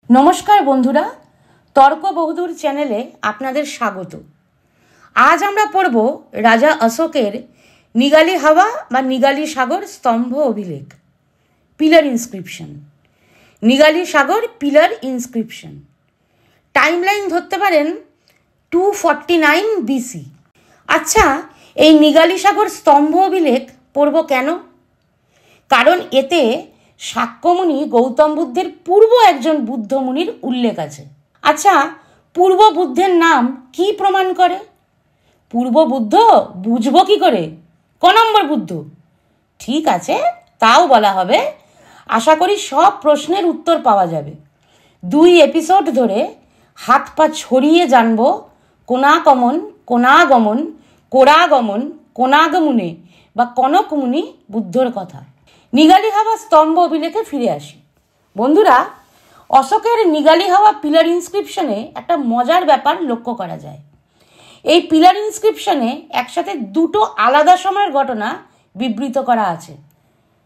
নমস্কার বন্ধুরা, তর্ক বহুদূর চ্যানেলে আপনাদের স্বাগত। আজ আমরা পড়ব রাজা অশোকের নিগালি হাওয়া বা নিগালি সাগর স্তম্ভ অভিলেখ, পিলার ইনস্ক্রিপশন। নিগালি সাগর পিলার ইনস্ক্রিপশন টাইমলাইন ধরতে পারেন 249 BC। আচ্ছা, এই নিগালি সাগর স্তম্ভ অভিলেখ পড়ব কেন? কারণ এতে শাক্যমুনি গৌতম বুদ্ধের পূর্ব একজন বুদ্ধমুনির উল্লেখ আছে। আচ্ছা, পূর্ব বুদ্ধের নাম কি প্রমাণ করে? পূর্ব বুদ্ধ বুঝবো কি করে? ক নম্বর বুদ্ধ? ঠিক আছে, তাও বলা হবে। আশা করি সব প্রশ্নের উত্তর পাওয়া যাবে। 2 এপিসোড ধরে হাত পা ছড়িয়ে জানব কোনাকমন, কোনাগমন, কোরাগমন, কোনাগমুনে বা কনকমুনি বুদ্ধর কথা। নিগালি হাওয়া স্তম্ভ অভিলেখে ফিরে আসি। বন্ধুরা, অশোকের নিগালি হাওয়া পিলার ইনস্ক্রিপশনে একটা মজার ব্যাপার লক্ষ্য করা যায়। এই পিলার ইনস্ক্রিপশনে একসাথে দুটো আলাদা সময়ের ঘটনা বিবৃত করা আছে,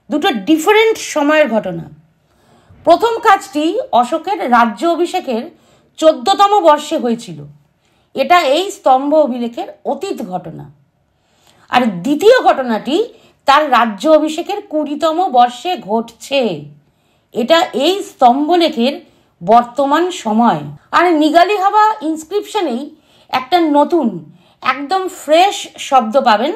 দুটো ডিফারেন্ট সময়ের ঘটনা। প্রথম কাজটি অশোকের রাজ্য অভিষেকের 14তম বর্ষে হয়েছিল। এটা এই স্তম্ভ অভিলেখের অতীত ঘটনা। আর দ্বিতীয় ঘটনাটি তার রাজ্য অভিষেকের 20তম বর্ষে ঘটছে। এটা এই স্তম্ভলেখের বর্তমান সময়। আর নিগালি হাওয়া ইনস্ক্রিপশনেই একটা নতুন, একদম ফ্রেশ শব্দ পাবেন,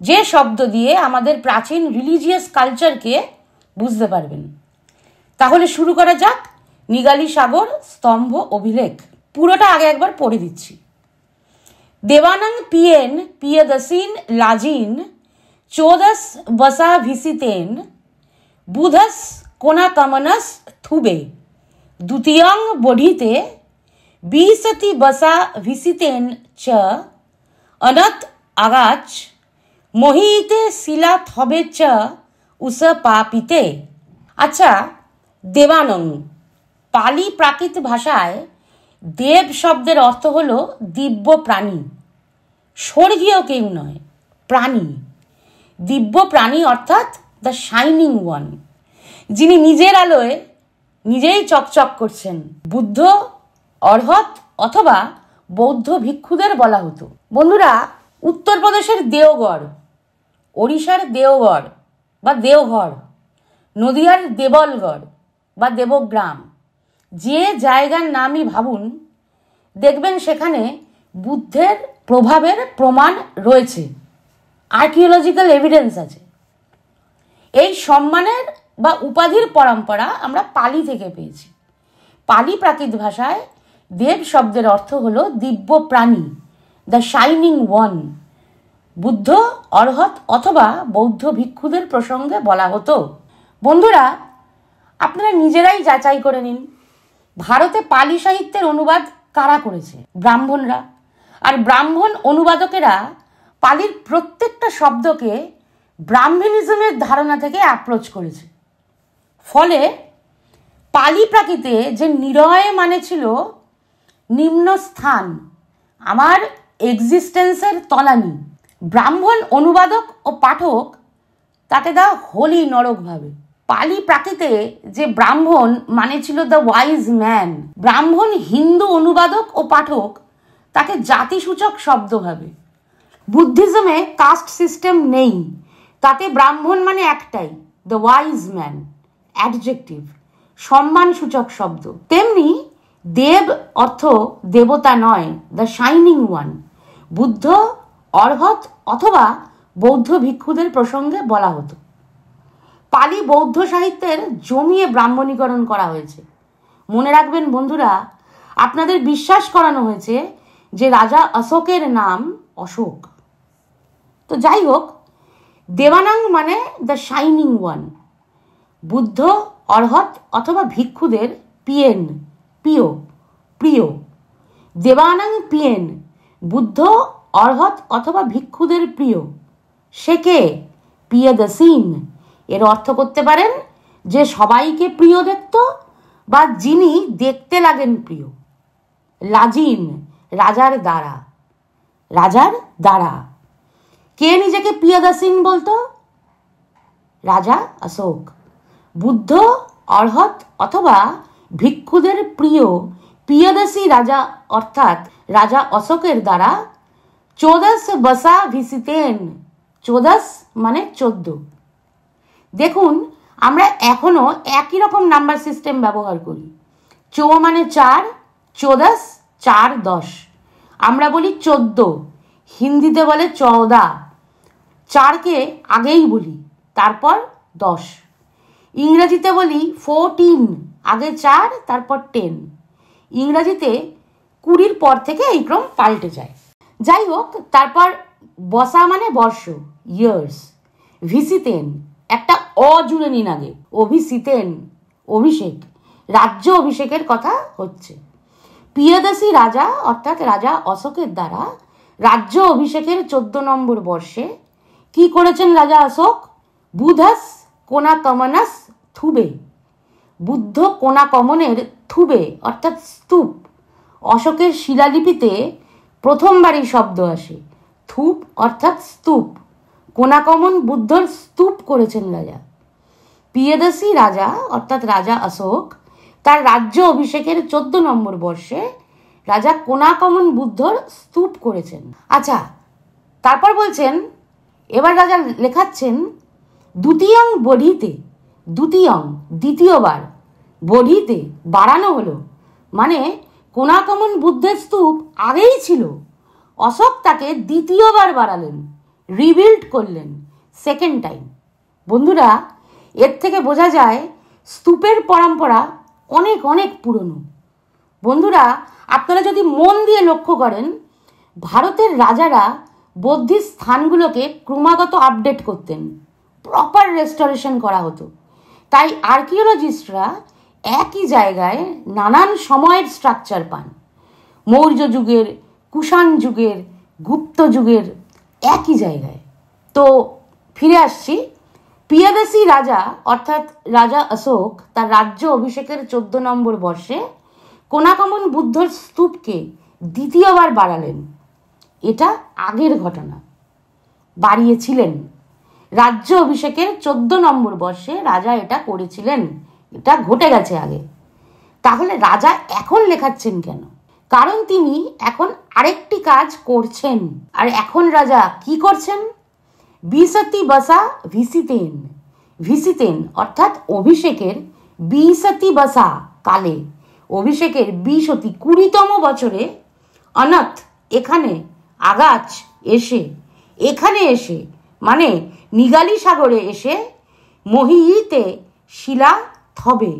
যে শব্দ দিয়ে আমাদের প্রাচীন রিলিজিয়াস কালচারকে বুঝতে পারবেন। তাহলে শুরু করা যাক নিগালি সাগর স্তম্ভ অভিলেখ। পুরোটা আগে একবার পড়ে দিচ্ছি। দেবানং পিয়েন পিয়দসিন লাজিন চোদস বসা ভিসিতেন বুধস কোনাকমনস থুবে দ্বিতীয়ং বঢ়িতে বিশতি বসা ভিসিতেন চ অনত আগাচ মহিতে শিলা থবে চ উস পাপিতে। আচ্ছা, দেবানং পালি প্রাকৃত ভাষায় দেব শব্দের অর্থ হলো দিব্য প্রাণী, স্বর্গীয় কেউ নয়, প্রাণী। দিব্য প্রাণী অর্থাৎ দ্য শাইনিং ওয়ান, যিনি নিজের আলোয় নিজেই চকচক করছেন। বুদ্ধ, অর্হত অথবা বৌদ্ধ ভিক্ষুদের বলা হতো। বন্ধুরা, উত্তরপ্রদেশের দেওগড়, ওড়িশার দেওগড় বা দেওঘর, নদিয়ার দেবলগড় বা দেবগ্রাম, যে জায়গার নামই ভাবুন, দেখবেন সেখানে বুদ্ধের প্রভাবের প্রমাণ রয়েছে, আর্কিওলজিক্যাল এভিডেন্স আছে। এই সম্মানের বা উপাধির পরম্পরা আমরা পালি থেকে পেয়েছি। পালি প্রাকৃত ভাষায় দেব শব্দের অর্থ হলো দিব্য প্রাণী, দ্য শাইনিং ওয়ান। বুদ্ধ, অর্হত অথবা বৌদ্ধ ভিক্ষুদের প্রসঙ্গে বলা হতো। বন্ধুরা, আপনারা নিজেরাই যাচাই করে নিন, ভারতে পালি সাহিত্যের অনুবাদ কারা করেছে? ব্রাহ্মণরা। আর ব্রাহ্মণ অনুবাদকেরা পালির প্রত্যেকটা শব্দকে ব্রাহ্মণিজমের ধারণা থেকে অ্যাপ্রোচ করেছে। ফলে পালি প্রাকৃতে যে নিরয় মানে ছিল নিম্ন স্থান, আমার এক্সিস্টেন্সের তলানি, ব্রাহ্মণ অনুবাদক ও পাঠক তাকে দা হোলি নরক ভাবে। পালি প্রাকৃতে যে ব্রাহ্মণ মানে ছিল দ্য ওয়াইজ ম্যান, ব্রাহ্মণ হিন্দু অনুবাদক ও পাঠক তাকে জাতিসূচক শব্দ ভাবে। বুদ্ধিজমে কাস্ট সিস্টেম নেই, তাতে ব্রাহ্মণ মানে একটাই, দ্য ওয়াইজ ম্যান, অ্যাডজেক্টিভ, সম্মানসূচক শব্দ। তেমনি দেব অর্থ দেবতা নয়, দ্য শাইনিং ওয়ান। বুদ্ধ, অর্হত অথবা বৌদ্ধ ভিক্ষুদের প্রসঙ্গে বলা হতো। পালি বৌদ্ধ সাহিত্যের জমিয়ে ব্রাহ্মণীকরণ করা হয়েছে। মনে রাখবেন বন্ধুরা, আপনাদের বিশ্বাস করানো হয়েছে যে রাজা অশোকের নাম অশোক। তো যাই হোক, দেবানং মানে দ্য শাইনিং ওয়ান। বুদ্ধ, অর্হত অথবা ভিক্ষুদের পিয়েন, প্রিয়, প্রিয়। দেবানং পিয়েন, বুদ্ধ, অর্হত অথবা ভিক্ষুদের প্রিয়। সে কে? প্রিয়দসীন। এর অর্থ করতে পারেন যে সবাইকে প্রিয় দেখত বা যিনি দেখতে লাগেন প্রিয়। লাজিন, রাজার দ্বারা, রাজার দ্বারা। কে নিজেকে প্রিয়দসীন বলতো? রাজা অশোক। বুদ্ধ, অর্হত অথবা ভিক্ষুদের প্রিয় পিয়দসী রাজা অর্থাৎ রাজা অশোকের দ্বারা 14 বসা ভিসিতেন। 14 মানে 14। দেখুন, আমরা এখনো একই রকম নাম্বার সিস্টেম ব্যবহার করি। 4 মানে 4, 14, 4, 10। আমরা বলি 14, হিন্দিতে বলে 14। 4কে আগেই বলি, তারপর 10। ইংরেজিতে বলি 14, আগে 4 তারপর 10। ইংরেজিতে 20 পর থেকে এই ক্রম পাল্টে যায়। যাই হোক, তারপর বসা মানে বর্ষ, ইয়ার্স। ভিসিতেন, একটা জুড়ে নিন আগে, অভিসিতেন অভিষেক, রাজ্য অভিষেকের কথা হচ্ছে। পিয়দসী রাজা অর্থাৎ রাজা অশোকের দ্বারা রাজ্য অভিষেকের 14 নম্বর বর্ষে কি করেছেন রাজা অশোক? বুধস কোনাকমনস থুবে। বুদ্ধ কোনাকমনের থুবে অর্থাৎ স্তূপ। অশোকের শিলালিপিতে প্রথমবার এই শব্দ আসে। থুপ অর্থাৎ স্তূপ। কোনাকমন বুদ্ধর স্তূপ করেছেন রাজা। পিয়দসী রাজা অর্থাৎ রাজা অশোক তার রাজ্য অভিষেকের 14 নম্বর বর্ষে রাজা কোনাকমন বুদ্ধর স্তূপ করেছেন। আচ্ছা, তারপর বলছেন, এবার রাজা লেখাচ্ছেন দ্বিতীয়ং বঢ়িতে। দ্বিতীয়ং দ্বিতীয়বার, বঢ়িতে বাড়ানো হলো, মানে কোনাকমন বুদ্ধের স্তূপ আগেই ছিল, অশোক তাকে দ্বিতীয়বার বাড়ালেন, রিবিল্ড করলেন, সেকেন্ড টাইম। বন্ধুরা, এর থেকে বোঝা যায় স্তূপের পরম্পরা অনেক অনেক পুরনো। বন্ধুরা, আপনারা যদি মন দিয়ে লক্ষ্য করেন, ভারতের রাজারা বৌদ্ধিক স্থানগুলোকে ক্রমাগত আপডেট করতেন, প্রপার রেস্টোরেশন করা হতো। তাই আর্কিওলজিস্টরা একই জায়গায় নানান সময়ের স্ট্রাকচার পান। মৌর্য যুগের, কুষাণ যুগের, গুপ্ত যুগের, একই জায়গায়। তো ফিরে আসছি, পিয়দসী রাজা অর্থাৎ রাজা অশোক তার রাজ্য অভিষেকের 14 নম্বর বর্ষে কোনাকমন বুদ্ধর স্তূপকে দ্বিতীয়বার বাড়ালেন। এটা আগের ঘটনা, বাড়িয়েছিলেন। রাজ্য অভিষেকের 14 নম্বর বর্ষে রাজা এটা করেছিলেন, এটা ঘটে গেছে আগে। তাহলে রাজা এখন লেখাচ্ছেন কেন? কারণ তিনি এখন আরেকটি কাজ করছেন। আর এখন রাজা কি করছেন? বিশতি বসা ভিসিতেন। ভিসিতেন অর্থাৎ অভিষেকের 20 বসা কালে, অভিষেকের 20তম বছরে, অনথ এখানে, আগাছ এসে, এখানে এসে মানে নিগালি সাগরে এসে, মহিইতে শিলা থবে।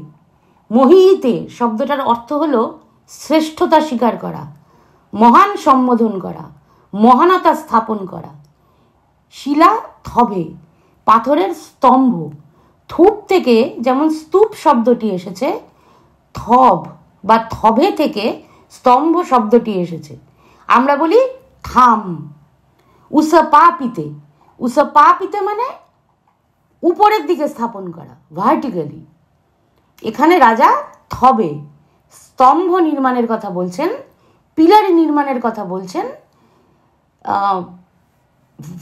মহিইতে শব্দটার অর্থ হলো শ্রেষ্ঠতা স্বীকার করা, মহান সম্বোধন করা, মহানতা স্থাপন করা। শিলা থবে, পাথরের স্তম্ভ। থুপ থেকে যেমন স্তূপ শব্দটি এসেছে, থব বা থবে থেকে স্তম্ভ শব্দটি এসেছে। আমরা বলি থাম। উসপাপিতে, উসপাপিতে মানে উপরের দিকে স্থাপন করা, ভার্টিক্যালি। এখানে রাজা থবে স্তম্ভ নির্মাণের কথা বলছেন, পিলার নির্মাণের কথা বলছেন,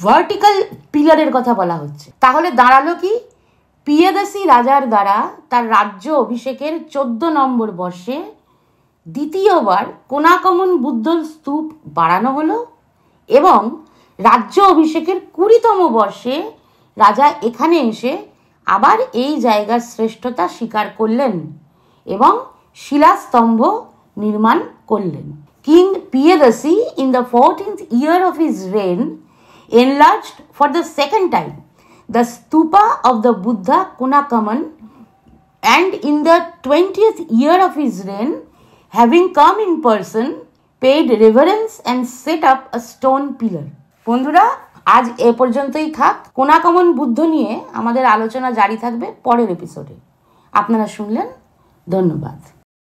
ভার্টিক্যাল পিলারের কথা বলা হচ্ছে। তাহলে দাঁড়ালো কি? পিয়দসী রাজার দ্বারা তার রাজ্য অভিষেকের 14 নম্বর বর্ষে দ্বিতীয়বার কোনাকমন বুদ্ধর স্তূপ বাড়ানো হলো এবং রাজ্য অভিষেকের 20তম বর্ষে রাজা এখানে এসে আবার এই জায়গার শ্রেষ্ঠতা স্বীকার করলেন এবং শিলাস্তম্ভ নির্মাণ করলেন। King Piyadasi in the 14th year of his reign enlarged for the second time the stupa of the Buddha Konakamon, and in the 20th year of his reign, having come in person, paid reverence and set up a stone pillar. বন্ধুরা, আজ এ পর্যন্তই থাক। কোনাকমন বুদ্ধ নিয়ে আমাদের আলোচনা জারি থাকবে পরের এপিসোডে। আপনারা শুনলেন, ধন্যবাদ।